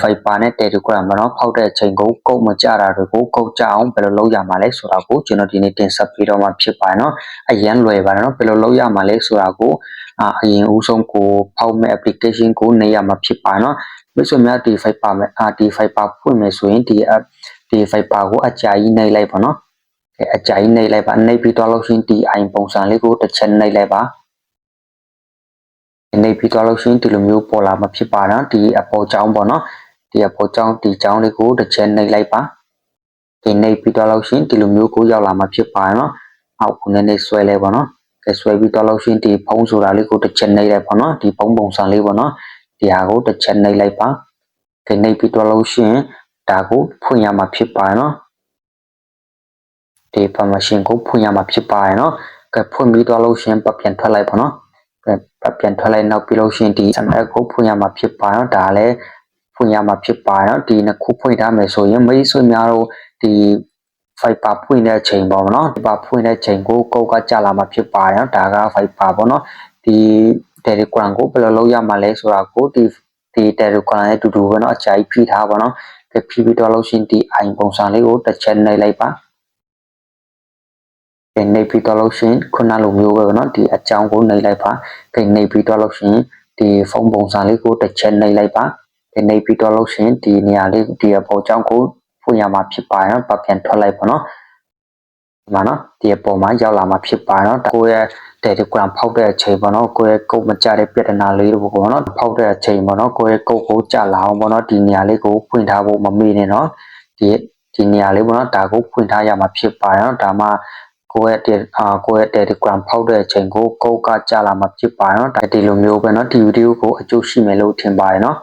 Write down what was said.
Viber နဲ့ Telegram မှာနော်ဖောက်တဲ့အချိန်ကိုကုတ်မကြတာတွေကိုကုတ်ကြအောင်ဘယ်လိုလုပ်ရမှာလဲဆိုတာကိုကျွန်တော်ဒီနေ့တင်ဆက်ပြီးတော့မှဖြစ်ပါတယ်နော်အရင်လွယ်ပါတယ်နော်ဘယ်လိုလုပ်ရမှာလဲဆိုတာကိုအရင်ဦးဆုံးကိုဖောက်မဲ့ application ကိုနေရမှာဖြစ်ပါတယ်နော်မိတ်ဆွေများဒီ Viber မှာဒီ Viber ဖွင့်မယ်ဆိုရင်ဒီ Viber ကိုအကြာကြီးနှိပ်လိုက်ပါနော်အကြာကြီးနှိပ်လိုက်ပါနှိပ်ပြီးတော့လို့ရှိရင်ဒီ icon ပုံစံလေးကိုတစ်ချက်နှိပ်လိုက်ပါနှိပ်ပြီးတော့လို့ရှိရင်ဒီလိုမျိုးပေါ်လာမှာဖြစ်ပါနော်ဒီအပေါ်ကြောင်းပေါ့နော်ဒီအပေါ်ကြောင်းဒီကြောင်းလေးကိုတစ်ချက်နှိပ်လိုက်ပါဒီနှိပ်ပြီးတော့လို့ရှိရင်ဒီလိုမျိုးကိုရောက်လာမှာဖြစ်ပါနော်အောက်ကိုနည်းနည်းဆွဲလဲပေါ့နော်ဆွဲပြီးတော့လို့ရှိရင်ဒီဖုံးဆိုတာလေးကိုတစ်ချက်နှိပ်လိုက်ပါနော်ဒီဖုံးပုံစံလေးပေါ့နော်ဒီဟာကိုတစ်ချက်နှိပ်လိုက်ပါဒီနှိပ်ပြီးတော့လို့ရှိရင်ဒါကိုဖွင့်ရမှာဖြစ်ပါနော်ဒီ permission ကိုဖွင့်ရမှာဖြစ်ပါတယ်နော်ကဲဖွင့်ပြီးတော့လို့ရှိရင်ပြန်ထွက်လိုက်ပါနော်ပြန်ထွက်လိုက်နောက်ပြီးလို့ရှိရင်ဒီ SMS ကိုဖွင့်ရမှာဖြစ်ပါနော်ဒါလည်းဖွင့်ရမှာဖြစ်ပါနော်ဒီနှစ်ခုဖွင့်ထားမယ်ဆိုရင်မိတ်ဆွေများတို့ဒီ Viber ဖွင့်တဲ့အချိန်ပေါ့နော်ဒီပါဖွင့်တဲ့အချိန်ကိုကုတ်ကကြာလာမှာဖြစ်ပါတယ်နော်ဒါက Viber ပေါ့နော်ဒီ Telegram ကိုဘယ်လိုလုပ်ရမှာလဲဆိုတာကိုဒီ Telegram နဲ့တူတူပဲနော်အကြာကြီးဖြည့်ထားပါနော်ကဲဖြည့်ပြီးတော့လို့ရှိရင်ဒီ icon ပုံစံလေးကိုတစ်ချက်နှိပ်လိုက်ပါနေပြီးတော့လို့ရှိရင်ခုနလိုမျိုးပဲเนาะဒီအကြောင်းကိုနှိပ်လိုက်ပါဒီနေပြီးတော့လို့ရှိရင်ဒီဖုန်းပုံစံလေးကိုတစ်ချက်နှိပ်လိုက်ပါဒီနေပြီးတော့လို့ရှိရင်ဒီနေရာလေးဒီအပေါ်ကြောင်းကိုဖွင့်ရမှာဖြစ်ပါနော်ပြန်ထွက်လိုက်ပါเนาะဒီမှာเนาะဒီအပေါ်မှာရောက်လာမှာဖြစ်ပါเนาะကိုယ့်ရဲ့ Telegram ဖောက်တဲ့အချိန်ပေါ့เนาะကိုယ့်ရဲ့ကုတ်မကြတဲ့ပြဿနာလေးတို့ပေါ့เนาะဖောက်တဲ့အချိန်ပေါ့เนาะကိုယ့်ရဲ့ကုတ်ကိုကြလာအောင်ပေါ့เนาะဒီနေရာလေးကိုဖွင့်ထားဖို့မမေ့နဲ့เนาะဒီနေရာလေးပေါ့เนาะဒါကိုဖွင့်ထားရမှာဖြစ်ပါเนาะဒါမှကိုယ့်ရဲ့ Telegram ဖောက်တဲ့အချိန်ကိုကုတ်ကကြာလာမှာဖြစ်ပါเนาะဒါဒီလိုမျိုးပဲเนาะဒီဗီဒီယိုကိုအကျိုးရှိမယ်လို့ထင်ပါတယ်เนาะ